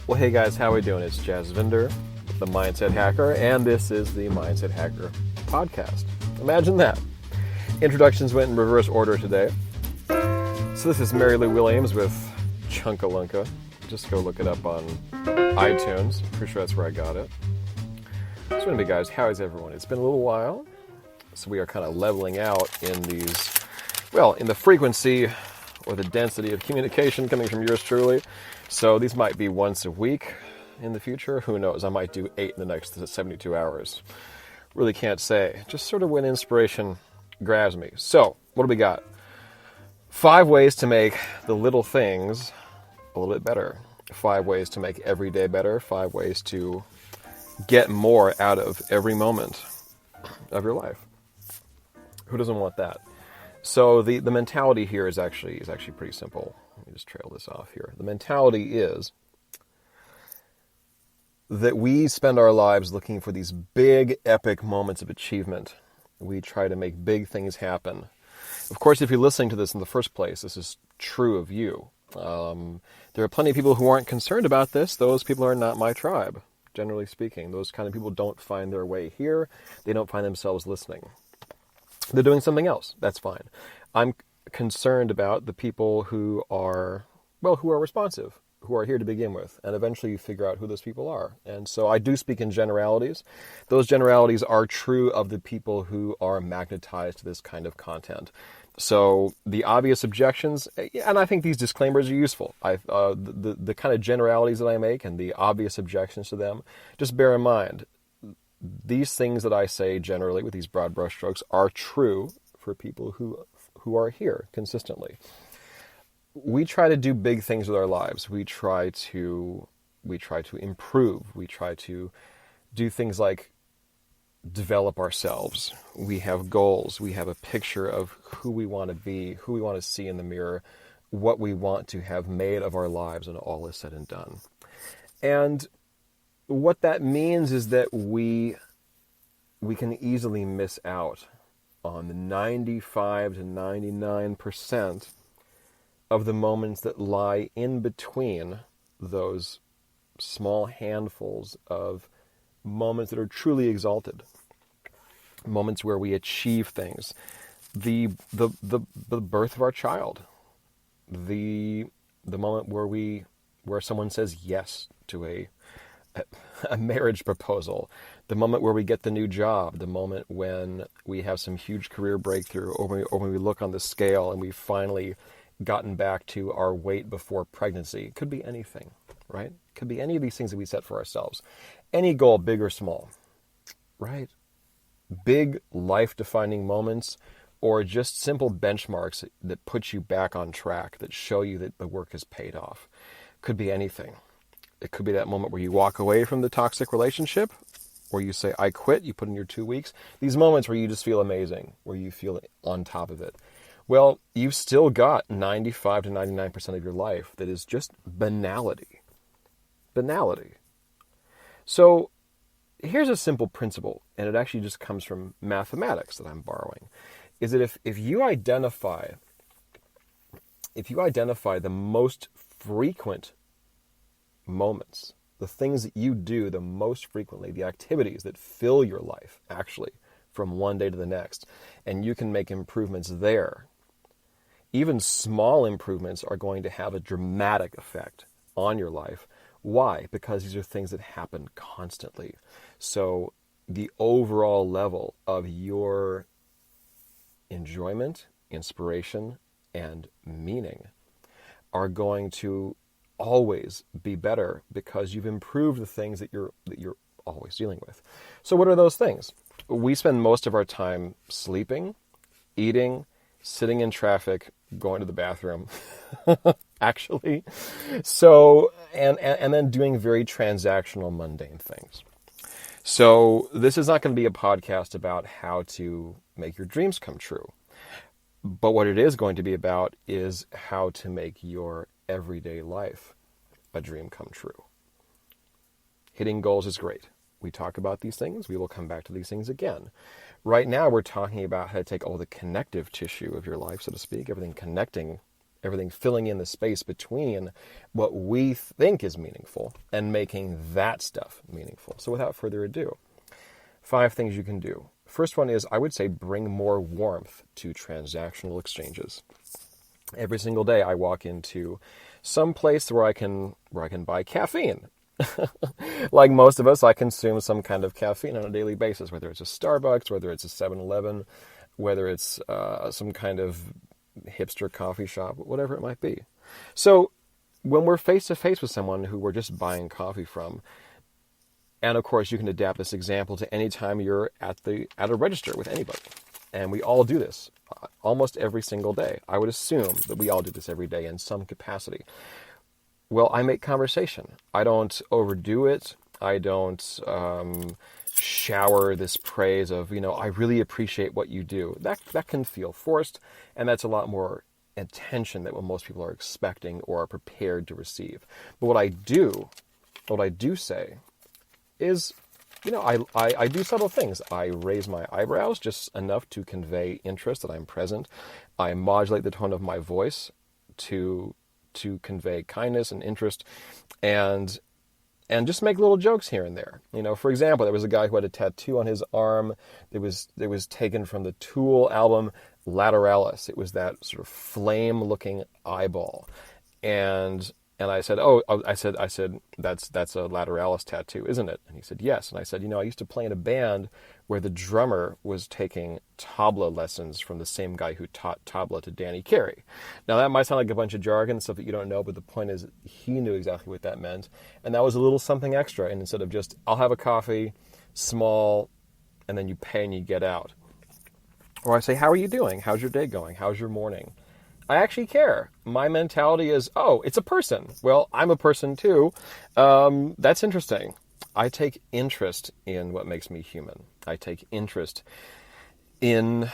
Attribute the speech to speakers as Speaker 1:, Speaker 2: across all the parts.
Speaker 1: Well, hey guys, how are we doing? It's Jasvinder, the Mindset Hacker, and this is the Mindset Hacker podcast. Imagine that. Introductions went in reverse order today. So this is Mary Lou Williams with Chunkalunka. Just go look it up on iTunes. Pretty sure that's where I got it. So anyway, guys, how is everyone? It's been a little while. So we are kind of leveling out in in the frequency or the density of communication coming from yours truly. So these might be once a week in the future. Who knows? I might do 8 in the next 72 hours. Really can't say. Just sort of when inspiration grabs me. So, what do we got? 5 ways to make the little things a little bit better. 5 ways to make every day better. 5 ways to get more out of every moment of your life. Who doesn't want that? So the mentality here is actually pretty simple. Let me just trail this off here. The mentality is that we spend our lives looking for these big, epic moments of achievement. We try to make big things happen. Of course, if you're listening to this in the first place, this is true of you. There are plenty of people who aren't concerned about this. Those people are not my tribe, generally speaking. Those kind of people don't find their way here. They don't find themselves listening. They're doing something else. That's fine. I'm concerned about the people who are responsive, who are here to begin with, and eventually you figure out who those people are. And so I do speak in generalities. Those generalities are true of the people who are magnetized to this kind of content. So the obvious objections, and I think these disclaimers are useful. The kind of generalities that I make and the obvious objections to them, just bear in mind, these things that I say generally with these broad brushstrokes are true for people who are here consistently. We try to do big things with our lives. We try to improve. We try to do things like develop ourselves. We have goals. We have a picture of who we want to be, who we want to see in the mirror, what we want to have made of our lives when all is said and done. And what that means is that we can easily miss out on the 95 to 99% of the moments that lie in between those small handfuls of moments that are truly exalted, moments where we achieve things, the birth of our child, the moment where someone says yes to a marriage proposal, the moment where we get the new job, the moment when we have some huge career breakthrough, or when we look on the scale and we've finally gotten back to our weight before pregnancy. It could be anything, right? It could be any of these things that we set for ourselves. Any goal, big or small, right? Big life-defining moments or just simple benchmarks that put you back on track, that show you that the work has paid off. Could be anything. It could be that moment where you walk away from the toxic relationship, or you say, I quit, you put in your 2 weeks. These moments where you just feel amazing, where you feel on top of it. Well, you've still got 95 to 99% of your life that is just banality. Banality. So here's a simple principle, and it actually just comes from mathematics that I'm borrowing, is that if you identify the most frequent moments, the things that you do the most frequently, the activities that fill your life, actually, from one day to the next, and you can make improvements there, even small improvements are going to have a dramatic effect on your life. Why? Because these are things that happen constantly. So the overall level of your enjoyment, inspiration, and meaning are going to always be better because you've improved the things that you're always dealing with. So what are those things? We spend most of our time sleeping, eating, sitting in traffic, going to the bathroom, actually. So, and then doing very transactional, mundane things. So this is not going to be a podcast about how to make your dreams come true. But what it is going to be about is how to make your everyday life a dream come true. Hitting goals is great. We talk about these things. We will come back to these things again. Right now, we're talking about how to take all the connective tissue of your life, so to speak, everything connecting everything filling in the space between what we think is meaningful and making that stuff meaningful. So without further ado, 5 things you can do. First one is, I would say, bring more warmth to transactional exchanges. Every single day I walk into some place where I can buy caffeine. Like most of us, I consume some kind of caffeine on a daily basis, whether it's a Starbucks, whether it's a 7-Eleven, whether it's some kind of hipster coffee shop, whatever it might be. So when we're face to face with someone who we're just buying coffee from, and of course you can adapt this example to any time you're at a register with anybody. And we all do this almost every single day. I would assume that we all do this every day in some capacity. Well, I make conversation. I don't overdo it. I don't shower this praise of, I really appreciate what you do. That can feel forced, and that's a lot more attention than what most people are expecting or are prepared to receive. But what I do say is, I do subtle things. I raise my eyebrows just enough to convey interest that I'm present. I modulate the tone of my voice to convey kindness and interest, and just make little jokes here and there. For example, there was a guy who had a tattoo on his arm that was taken from the Tool album Lateralis. It was that sort of flame-looking eyeball, and I said, I said, that's a Lateralis tattoo, isn't it? And he said, yes. And I said, I used to play in a band where the drummer was taking tabla lessons from the same guy who taught tabla to Danny Carey. Now, that might sound like a bunch of jargon, stuff that you don't know, but the point is he knew exactly what that meant. And that was a little something extra. And instead of just, I'll have a coffee, small, and then you pay and you get out. Or I say, how are you doing? How's your day going? How's your morning? I actually care. My mentality is, it's a person. Well, I'm a person too. That's interesting. I take interest in what makes me human. I take interest in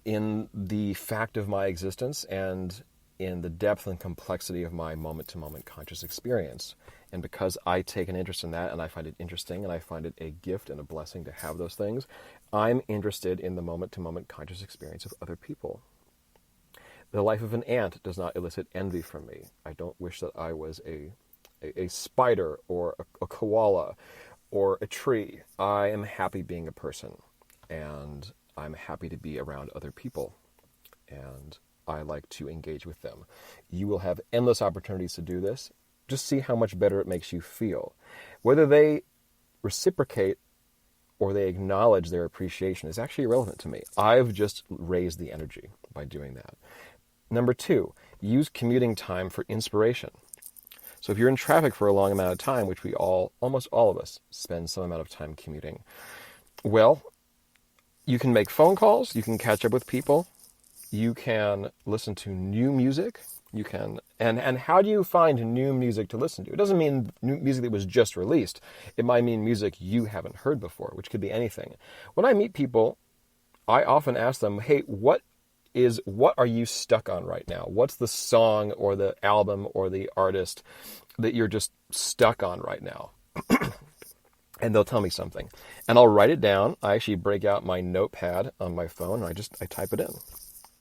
Speaker 1: the fact of my existence and in the depth and complexity of my moment-to-moment conscious experience. And because I take an interest in that and I find it interesting and I find it a gift and a blessing to have those things, I'm interested in the moment-to-moment conscious experience of other people. The life of an ant does not elicit envy from me. I don't wish that I was a spider or a koala or a tree. I am happy being a person, and I'm happy to be around other people, and I like to engage with them. You will have endless opportunities to do this. Just see how much better it makes you feel. Whether they reciprocate or they acknowledge their appreciation is actually irrelevant to me. I've just raised the energy by doing that. Number 2, use commuting time for inspiration. So if you're in traffic for a long amount of time, which almost all of us spend some amount of time commuting, well, you can make phone calls, you can catch up with people, you can listen to new music, you can, and how do you find new music to listen to? It doesn't mean new music that was just released. It might mean music you haven't heard before, which could be anything. When I meet people, I often ask them, hey, what are you stuck on right now? What's the song or the album or the artist that you're just stuck on right now? And they'll tell me something. And I'll write it down. I actually break out my notepad on my phone and I type it in.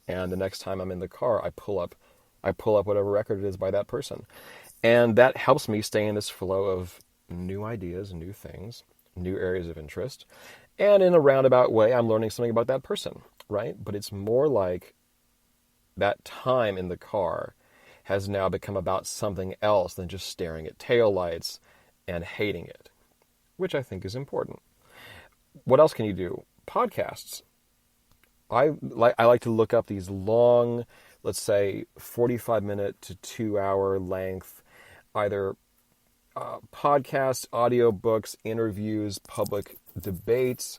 Speaker 1: And the next time I'm in the car, I pull up whatever record it is by that person. And that helps me stay in this flow of new ideas, new things, new areas of interest. And in a roundabout way, I'm learning something about that person, right? But it's more like that time in the car has now become about something else than just staring at taillights and hating it, which I think is important. What else can you do? Podcasts. I like to look up these long, let's say 45-minute to 2-hour length, either podcasts, audiobooks, interviews, public debates,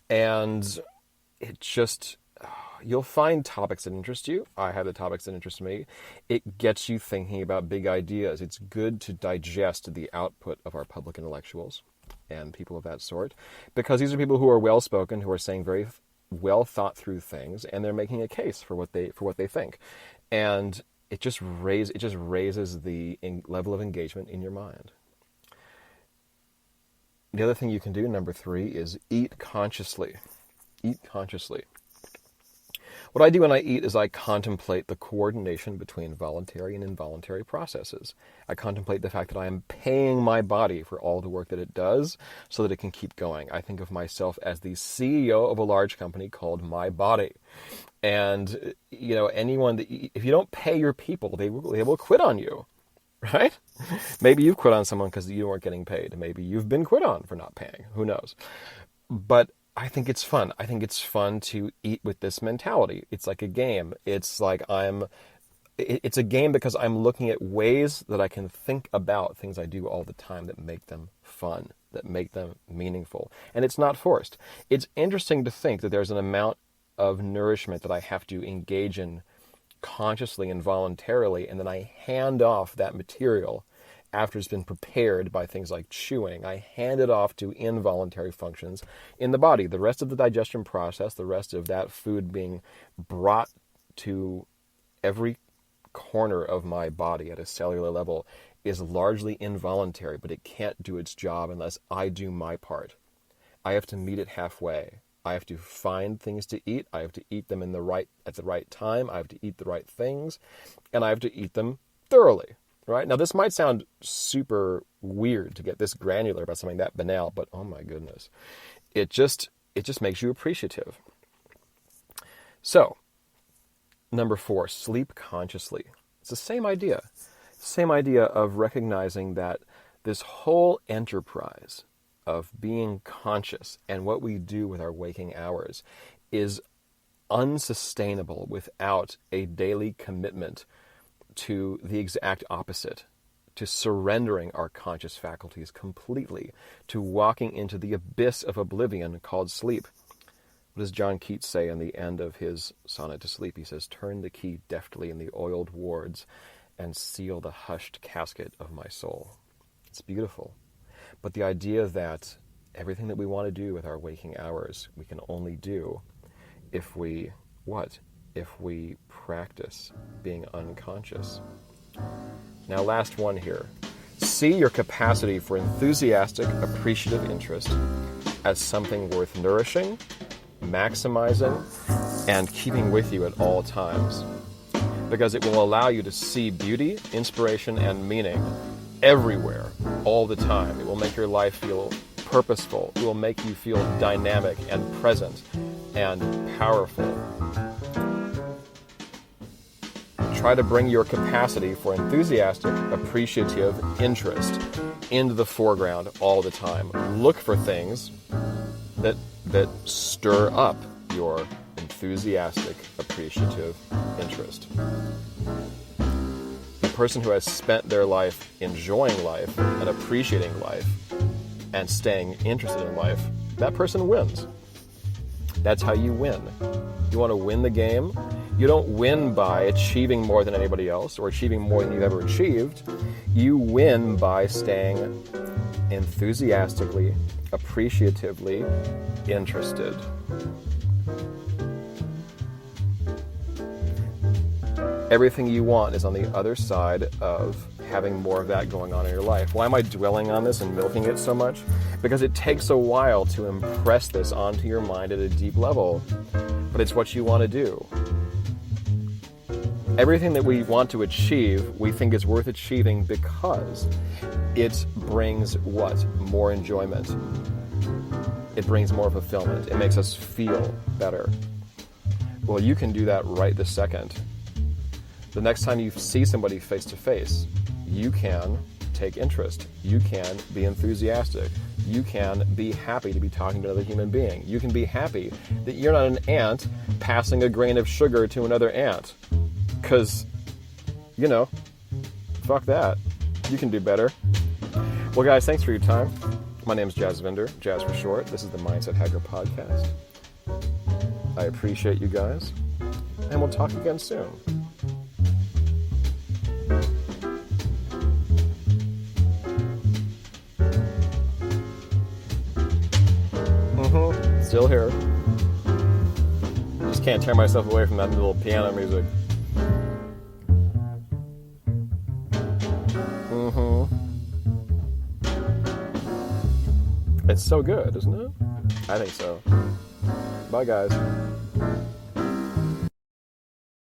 Speaker 1: and it just, you'll find topics that interest you. I have the topics that interest me. It gets you thinking about big ideas. It's good to digest the output of our public intellectuals and people of that sort, because these are people who are well-spoken, who are saying very well thought through things, and they're making a case for what they think. And it just raises the level of engagement in your mind. The other thing you can do, number 3, is eat consciously. Eat consciously. What I do when I eat is I contemplate the coordination between voluntary and involuntary processes. I contemplate the fact that I am paying my body for all the work that it does so that it can keep going. I think of myself as the CEO of a large company called my body. And, anyone that, if you don't pay your people, they will quit on you, right? Maybe you've quit on someone because you weren't getting paid. Maybe you've been quit on for not paying. Who knows? But I think it's fun. I think it's fun to eat with this mentality. It's like a game. It's like it's a game because I'm looking at ways that I can think about things I do all the time that make them fun, that make them meaningful. And it's not forced. It's interesting to think that there's an amount of nourishment that I have to engage in consciously and voluntarily, and then I hand off that material after it's been prepared by things like chewing. I hand it off to involuntary functions in the body. The rest of the digestion process, the rest of that food being brought to every corner of my body at a cellular level, is largely involuntary, but it can't do its job unless I do my part. I have to meet it halfway. I have to find things to eat. I have to eat them at the right time. I have to eat the right things, and I have to eat them thoroughly. Right? Now, this might sound super weird to get this granular about something that banal, but oh my goodness, it just makes you appreciative. So, number 4, sleep consciously. It's the same idea of recognizing that this whole enterprise of being conscious and what we do with our waking hours is unsustainable without a daily commitment to the exact opposite, to surrendering our conscious faculties completely, to walking into the abyss of oblivion called sleep. What does John Keats say in the end of his sonnet to sleep? He says, "Turn the key deftly in the oiled wards and seal the hushed casket of my soul." It's beautiful. But the idea that everything that we want to do with our waking hours, we can only do if we, if we practice being unconscious. Now, last one here. See your capacity for enthusiastic, appreciative interest as something worth nourishing, maximizing, and keeping with you at all times. Because it will allow you to see beauty, inspiration, and meaning everywhere, all the time. It will make your life feel purposeful. It will make you feel dynamic and present and powerful. Try to bring your capacity for enthusiastic, appreciative interest into the foreground all the time. Look for things that stir up your enthusiastic, appreciative interest. The person who has spent their life enjoying life and appreciating life and staying interested in life, that person wins. That's how you win. You want to win the game? You don't win by achieving more than anybody else or achieving more than you've ever achieved. You win by staying enthusiastically, appreciatively interested. Everything you want is on the other side of having more of that going on in your life. Why am I dwelling on this and milking it so much? Because it takes a while to impress this onto your mind at a deep level, but it's what you want to do. Everything that we want to achieve, we think is worth achieving because it brings what? More enjoyment. It brings more fulfillment. It makes us feel better. Well, you can do that right this second. The next time you see somebody face to face, you can take interest. You can be enthusiastic. You can be happy to be talking to another human being. You can be happy that you're not an ant passing a grain of sugar to another ant. Because, fuck that. You can do better. Well, guys, thanks for your time. My name's Jasvinder, Jazz for short. This is the Mindset Hacker Podcast. I appreciate you guys, and we'll talk again soon. Still here. Just can't tear myself away from that little piano music. It's so good, isn't it? I think so. Bye, guys.